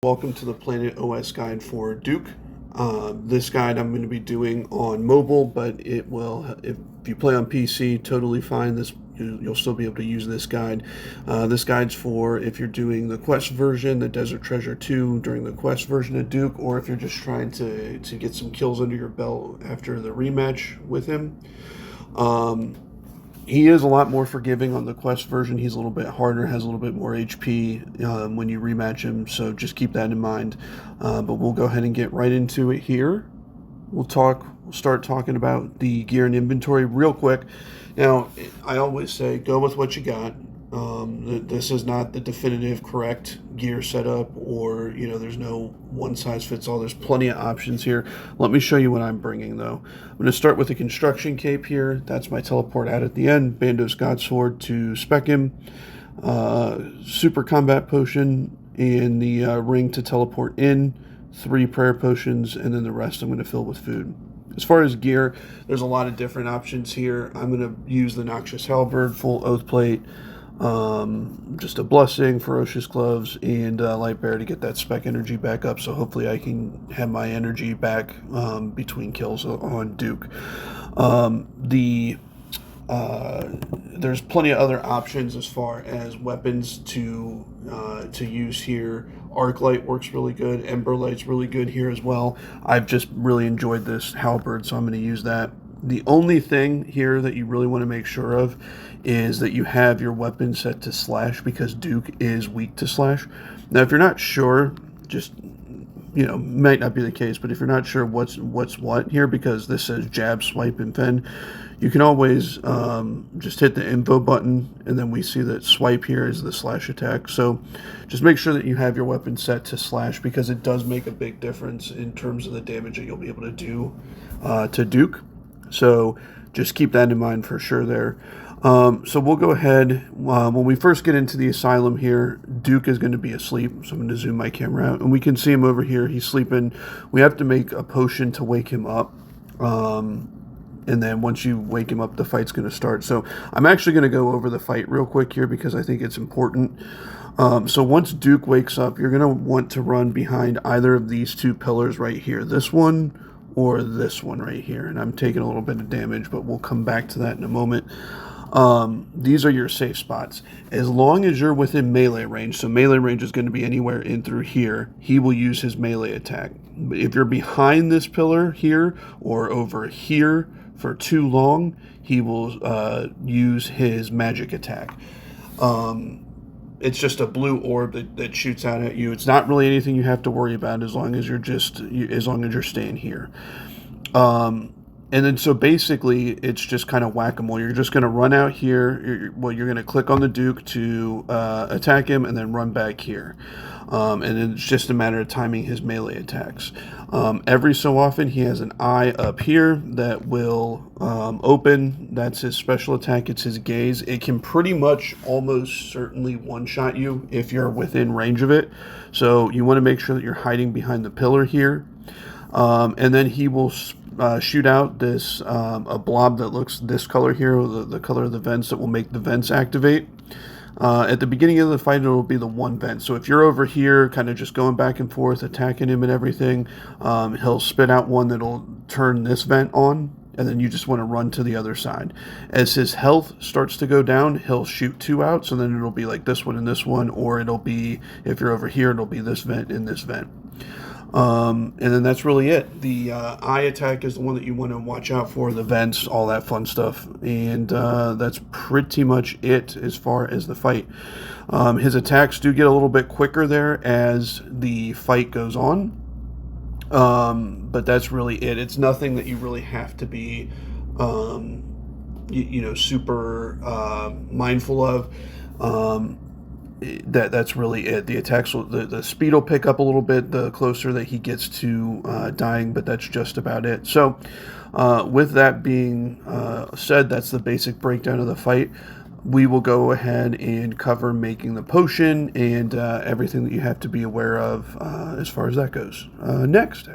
Welcome to the Planet OS guide for Duke. This guide I'm going to be doing on mobile, but it will, if you play on PC, totally fine. You'll still be able to use this guide. This guide's for if you're doing the Quest version, the Desert Treasure 2 during the Quest version of Duke, or if you're just trying to get some kills under your belt after the rematch with him. He is a lot more forgiving on the Quest version. He's a little bit harder, has a little bit more HP when you rematch him, so just keep that in mind. But we'll go ahead and get right into it here. We'll start talking about the gear and inventory real quick. Now, I always say go with what you got. This is not the definitive correct gear setup, or there's no one size fits all. There's plenty of options here. Let me show you what I'm bringing though. I'm going to start with the construction cape here. That's my teleport out at the end. Bandos Godsword to spec him. Super combat potion and the ring to teleport in. 3 prayer potions, and then the rest I'm going to fill with food. As far as gear, there's a lot of different options here. I'm going to use the Noxious Halberd, full oath plate, just a blessing, ferocious gloves, and light bear to get that spec energy back up. So hopefully I can have my energy back between kills on Duke. There's plenty of other options as far as weapons to use here. Arc light works really good. Ember light's really good here as well. I've just really enjoyed this halberd, so I'm going to use that. The only thing here that you really want to make sure of is that you have your weapon set to slash, because Duke is weak to slash. Now, if you're not sure, just might not be the case, but if you're not sure what's what here, because this says jab, swipe, and fend, you can always just hit the info button, and then we see that swipe here is the slash attack. So just make sure that you have your weapon set to slash, because it does make a big difference in terms of the damage that you'll be able to do to Duke. So just keep that in mind for sure there. So we'll go ahead. When we first get into the asylum here, Duke is going to be asleep. So I'm going to zoom my camera out, and we can see him over here. He's sleeping. We have to make a potion to wake him up. And then once you wake him up, the fight's going to start. So I'm actually going to go over the fight real quick here, because I think it's important. So once Duke wakes up, you're going to want to run behind either of these 2 pillars right here. This one or this one right here. And I'm taking a little bit of damage, but we'll come back to that in a moment. These are your safe spots. As long as you're within melee range, so melee range is going to be anywhere in through here, he will use his melee attack. But if you're behind this pillar here or over here for too long, he will use his magic attack. It's just a blue orb that shoots out at you. It's not really anything you have to worry about as long as you're staying here. And then so basically it's just kind of whack-a-mole. You're just going to run out here. You're going to click on the Duke to attack him, and then run back here. And then it's just a matter of timing his melee attacks. Every so often he has an eye up here that will open. That's his special attack. It's his gaze. It can pretty much almost certainly one-shot you if you're within range of it. So you want to make sure that you're hiding behind the pillar here. And then he will shoot out this a blob that looks this color here, the color of the vents, that will make the vents activate. At the beginning of the fight, it will be the one vent. So if you're over here kind of just going back and forth, attacking him and everything, he'll spit out one that'll turn this vent on, and then you just want to run to the other side. As his health starts to go down, he'll shoot 2 out, so then it'll be like this one and this one, or it'll be, if you're over here, it'll be this vent and this vent. And then that's really it. The eye attack is the one that you want to watch out for, the vents, all that fun stuff. And that's pretty much it as far as the fight. His attacks do get a little bit quicker there as the fight goes on. But that's really it. It's nothing that you really have to be, super mindful of. That's really it. The attacks, the speed will pick up a little bit the closer that he gets to dying, but that's just about it. So with that being said, that's the basic breakdown of the fight. We will go ahead and cover making the potion and everything that you have to be aware of as far as that goes next.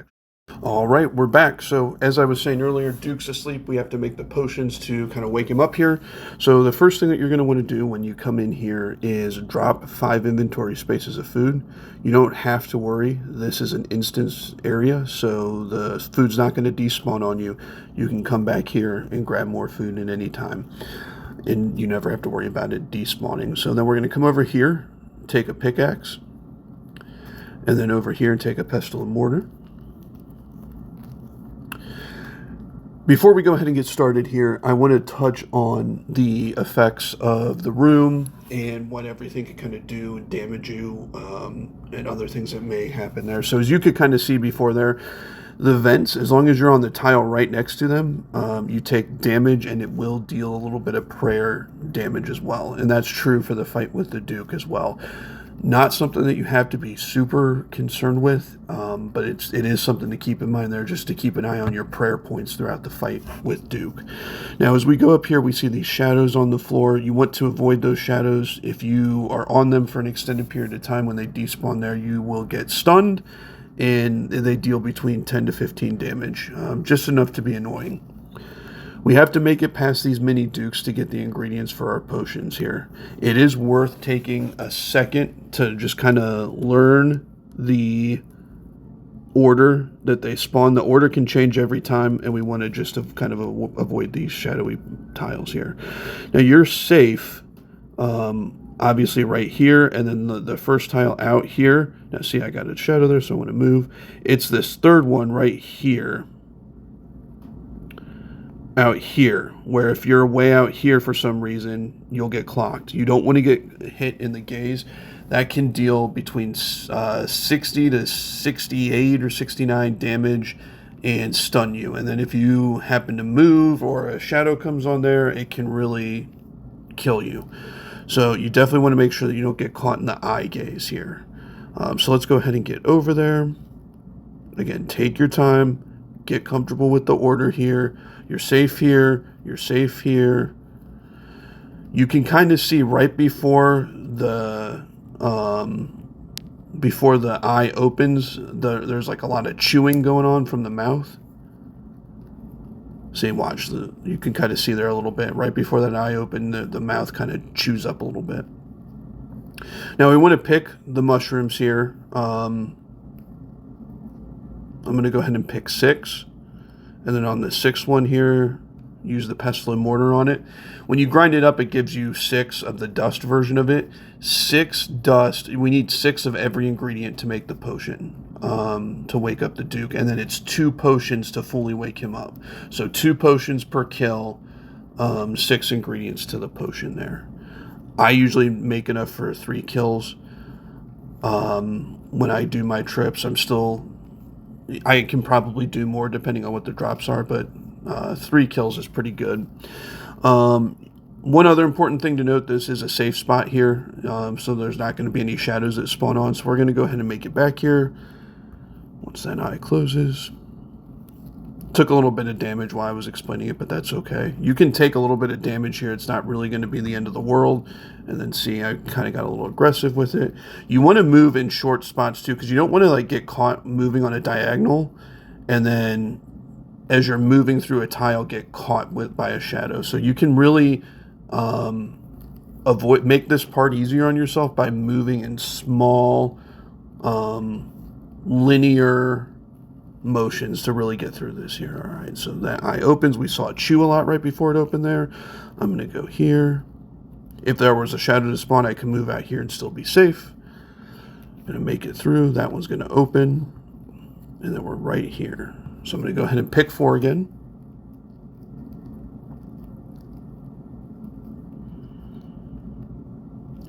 All right, we're back. So, as I was saying earlier, Duke's asleep. We have to make the potions to kind of wake him up here. So, the first thing that you're going to want to do when you come in here is drop 5 inventory spaces of food. You don't have to worry. This is an instance area, so the food's not going to despawn on you. You can come back here and grab more food at any time, and you never have to worry about it despawning. So, then we're going to come over here, take a pickaxe, and then over here and take a pestle and mortar. Before we go ahead and get started here, I want to touch on the effects of the room and what everything can kind of do and damage you, and other things that may happen there. So as you could kind of see before there, the vents, as long as you're on the tile right next to them, you take damage and it will deal a little bit of prayer damage as well. And that's true for the fight with the Duke as well. Not something that you have to be super concerned with, but it is something to keep in mind there, just to keep an eye on your prayer points throughout the fight with Duke. Now, as we go up here, we see these shadows on the floor. You want to avoid those shadows. If you are on them for an extended period of time, when they despawn there, you will get stunned, and they deal between 10 to 15 damage, just enough to be annoying. We have to make it past these mini Dukes to get the ingredients for our potions here. It is worth taking a second to just kind of learn the order that they spawn. The order can change every time, and we want to just kind of avoid these shadowy tiles here. Now, you're safe, obviously right here, and then the first tile out here. Now, see, I got a shadow there, so I want to move. It's this third one right here. Out here, where if you're way out here for some reason, you'll get clocked. You don't want to get hit in the gaze. That can deal between 60 to 68 or 69 damage and stun you. And then if you happen to move or a shadow comes on there, it can really kill you. So you definitely want to make sure that you don't get caught in the eye gaze here. So let's go ahead and get over there. Again, take your time. Get comfortable with the order here. You're safe here. You're safe here. You can kind of see right before the eye opens, there's like a lot of chewing going on from the mouth. See, watch. You can kind of see there a little bit. Right before that eye open, the mouth kind of chews up a little bit. Now we want to pick the mushrooms here. I'm going to go ahead and pick 6. And then on the 6th one here, use the pestle and mortar on it. When you grind it up, it gives you 6 of the dust version of it. 6 dust. We need 6 of every ingredient to make the potion, to wake up the Duke. And then it's 2 potions to fully wake him up. So 2 potions per kill, 6 ingredients to the potion there. I usually make enough for 3 kills. When I do my trips, I can probably do more depending on what the drops are, but 3 kills is pretty good. One other important thing to note, this is a safe spot here, so there's not going to be any shadows that spawn on, so we're going to go ahead and make it back here. Once that eye closes. Took a little bit of damage while I was explaining it, but that's okay. You can take a little bit of damage here. It's not really going to be the end of the world. And then see, I kind of got a little aggressive with it. You want to move in short spots too, because you don't want to like get caught moving on a diagonal, and then as you're moving through a tile, get caught by a shadow. So you can really make this part easier on yourself by moving in small, linear motions to really get through this here. All right, so that eye opens. We saw it chew a lot right before it opened there. I'm going to go here. If there was a shadow to spawn, I can move out here and still be safe. I'm going to make it through. That one's going to open. And then we're right here. So I'm going to go ahead and pick 4 again.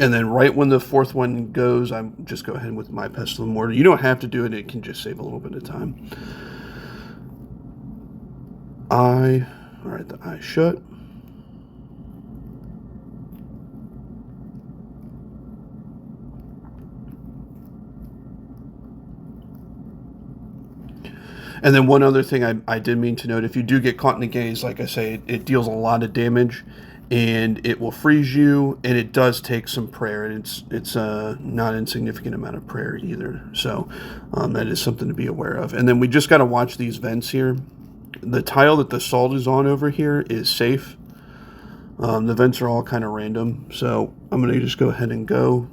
And then right when the 4th one goes, I just go ahead with my pestle and mortar. You don't have to do it. It can just save a little bit of time. All right, the eye shut. And then one other thing I did mean to note, if you do get caught in the gaze, like I say, it deals a lot of damage. and it will freeze you, and it does take some prayer, and it's a not insignificant amount of prayer either. So that is something to be aware of. And then we just got to watch these vents here. The tile that the salt is on over here is safe. The vents are all kind of random, so I'm going to just go ahead and go.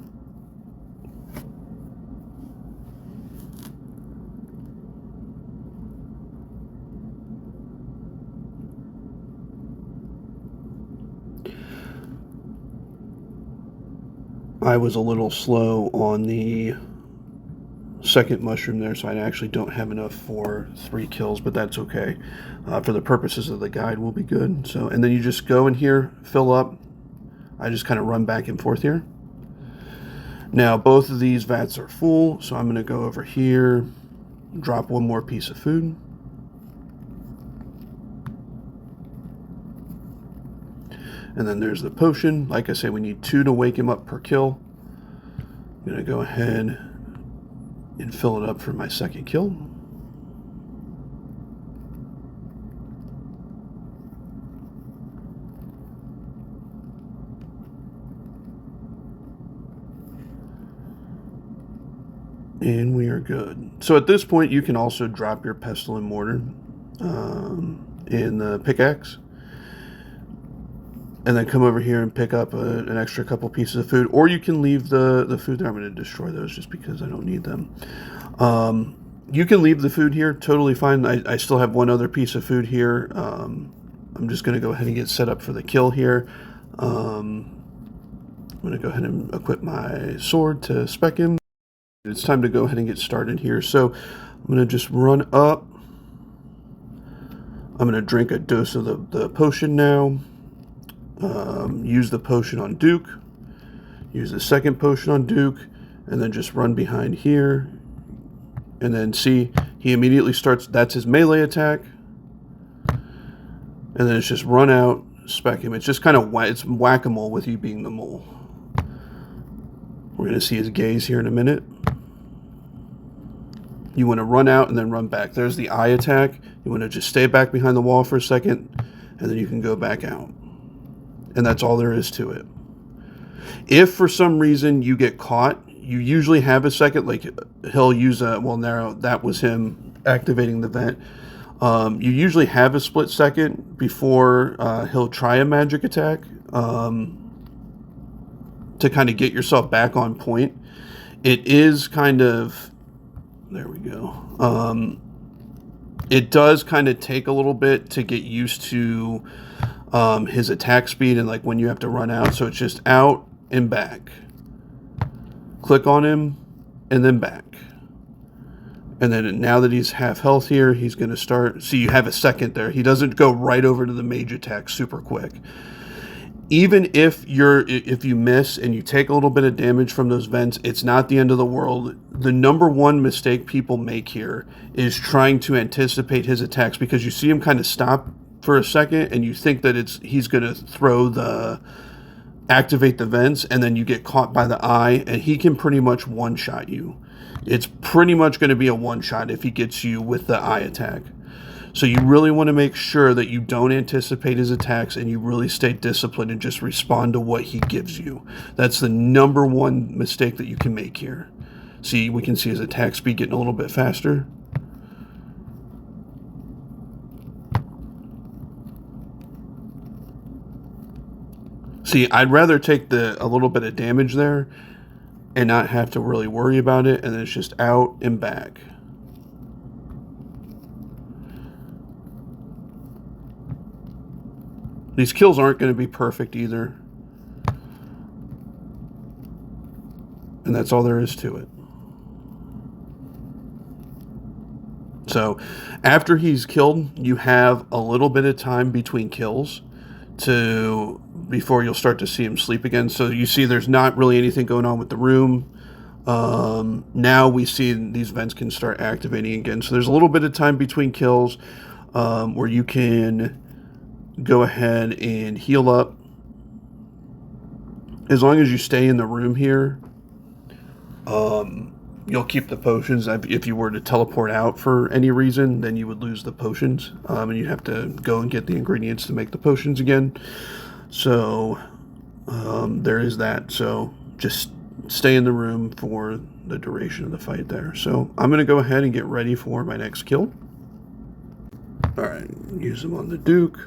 I was a little slow on the second mushroom there, so I actually don't have enough for 3 kills, but that's okay. For the purposes of the guide, we'll be good. So, and then you just go in here, fill up. I just kind of run back and forth here. Now, both of these vats are full, so I'm going to go over here, drop one more piece of food. And then there's the potion. Like I say, we need 2 to wake him up per kill. I'm going to go ahead and fill it up for my second kill. And we are good. So at this point, you can also drop your pestle and mortar in the pickaxe. And then come over here and pick up an extra couple pieces of food. Or you can leave the food there. I'm going to destroy those just because I don't need them. You can leave the food here. Totally fine. I still have one other piece of food here. I'm just going to go ahead and get set up for the kill here. I'm going to go ahead and equip my sword to spec him. It's time to go ahead and get started here. So I'm going to just run up. I'm going to drink a dose of the potion now. Use the potion on Duke, use the second potion on Duke, and then just run behind here. And then see, he immediately starts, that's his melee attack. And then it's just run out, spec him. It's just kind of it's whack-a-mole with you being the mole. We're going to see his gaze here in a minute. You want to run out and then run back. There's the eye attack. You want to just stay back behind the wall for a second, and then you can go back out. And that's all there is to it. If for some reason you get caught, you usually have a second, like he'll use a, well, now that was him activating the vent. You usually have a split second before he'll try a magic attack to kind of get yourself back on point. It is kind of, there we go. It does kind of take a little bit to get used to his attack speed and like when you have to run out. So it's just out and back. Click on him and then back. And then now that he's half health here, he's going to start. See, you have a second there. He doesn't go right over to the mage attack super quick. Even if you miss and you take a little bit of damage from those vents, it's not the end of the world. The number one mistake people make here is trying to anticipate his attacks, because you see him kind of stop for a second and you think that he's going to activate the vents, and then you get caught by the eye, and he can pretty much one-shot you. It's pretty much going to be a one-shot if he gets you with the eye attack. So you really want to make sure that you don't anticipate his attacks and you really stay disciplined and just respond to what he gives you. That's the number one mistake that you can make here. See, we can see his attack speed getting a little bit faster. See, I'd rather take a little bit of damage there and not have to really worry about it, and then it's just out and back. These kills aren't going to be perfect either. And that's all there is to it. So after he's killed, you have a little bit of time between kills before you'll start to see him sleep again. So you see there's not really anything going on with the room. Now we see these vents can start activating again. So there's a little bit of time between kills where you can go ahead and heal up. As long as you stay in the room here, you'll keep the potions. If you were to teleport out for any reason, then you would lose the potions, and you'd have to go and get the ingredients to make the potions again. So there is that. So just stay in the room for the duration of the fight there. So I'm going to go ahead and get ready for my next kill. All right, use them on the Duke.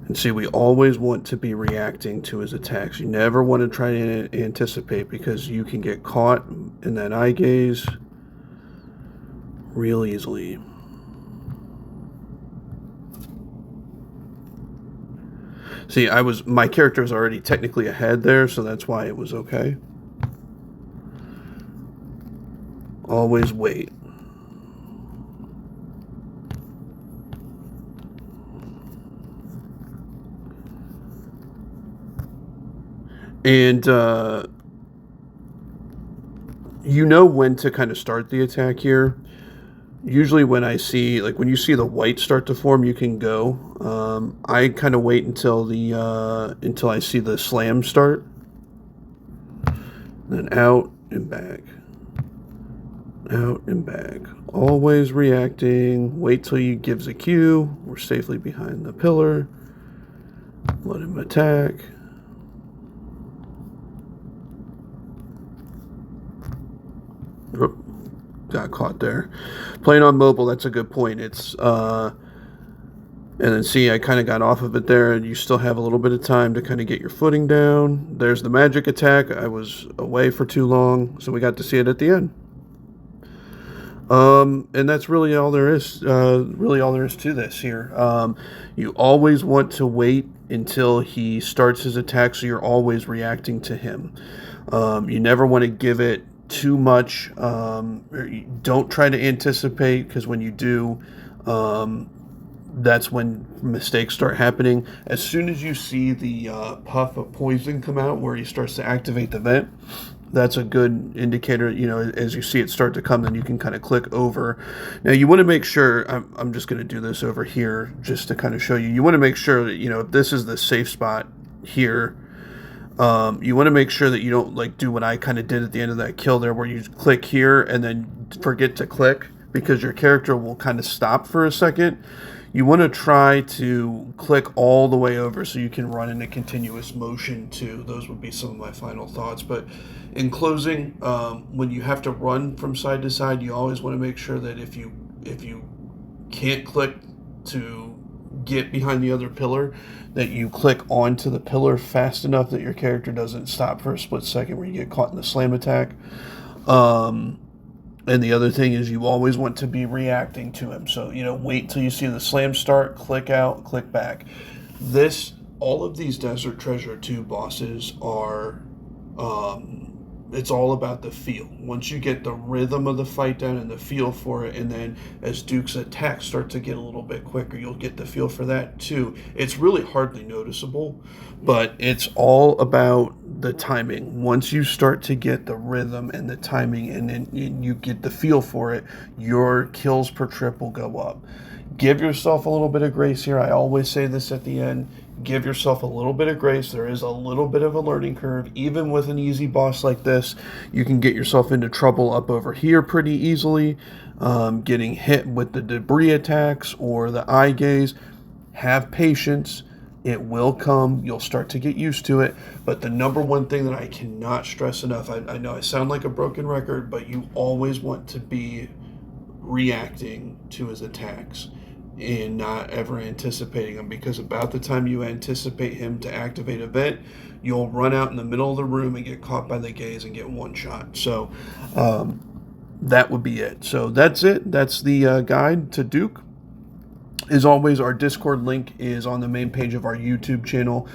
And see, we always want to be reacting to his attacks. You never want to try to anticipate, because you can get caught in that eye gaze real easily. See, my character was already technically ahead there, so that's why it was okay. Always wait. And you know when to kind of start the attack here. Usually when I see, like when you see the white start to form, you can go. I kind of wait until I see the slam start. Then out and back. Out and back. Always reacting. Wait till he gives a cue. We're safely behind the pillar. Let him attack. Oop, got caught there. Playing on mobile, that's a good point. It's and then see, I kind of got off of it there, and you still have a little bit of time to kind of get your footing down. There's the magic attack. I was away for too long, so we got to see it at the end. And that's really all there is. Really all there is to this here. You always want to wait until he starts his attack, so you're always reacting to him. You never want to give it too much. Don't try to anticipate, because when you do, that's when mistakes start happening. As soon as you see the puff of poison come out where he starts to activate the vent, that's a good indicator. As you see it start to come, then you can kind of click over. Now you want to make sure, I'm just going to do this over here just to kind of show you. You want to make sure that, if this is the safe spot here, you want to make sure that you don't like do what I kind of did at the end of that kill there, where you click here and then forget to click, because your character will kind of stop for a second. You want to try to click all the way over so you can run in a continuous motion too. Those would be some of my final thoughts. But in closing, when you have to run from side to side, you always want to make sure that if you can't click to get behind the other pillar, that you click onto the pillar fast enough that your character doesn't stop for a split second where you get caught in the slam attack. And the other thing is, you always want to be reacting to him. So, wait till you see the slam start, click out, click back. All of these Desert Treasure 2 bosses are, it's all about the feel. Once you get the rhythm of the fight down and the feel for it, and then as Duke's attacks start to get a little bit quicker, you'll get the feel for that too. It's really hardly noticeable, but it's all about the timing. Once you start to get the rhythm and the timing, and then you get the feel for it, your kills per trip will go up. Give yourself a little bit of grace here. I always say this at the end. Give yourself a little bit of grace. There is a little bit of a learning curve. Even with an easy boss like this, you can get yourself into trouble up over here pretty easily. Getting hit with the debris attacks or the eye gaze. Have patience. It will come. You'll start to get used to it. But the number one thing that I cannot stress enough, I know I sound like a broken record, but you always want to be reacting to his attacks and not ever anticipating them, because about the time you anticipate him to activate a vent, you'll run out in the middle of the room and get caught by the gaze and get one shot. So that would be it. So that's it. That's the guide to Duke. As always, our Discord link is on the main page of our YouTube channel.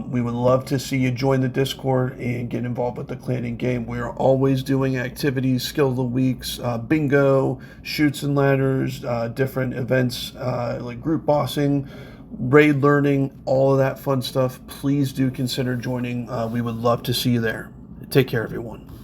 We would love to see you join the Discord and get involved with the clanning game. We are always doing activities, skill of the weeks, bingo, shoots and ladders, different events like group bossing, raid learning, all of that fun stuff. Please do consider joining. We would love to see you there. Take care, everyone.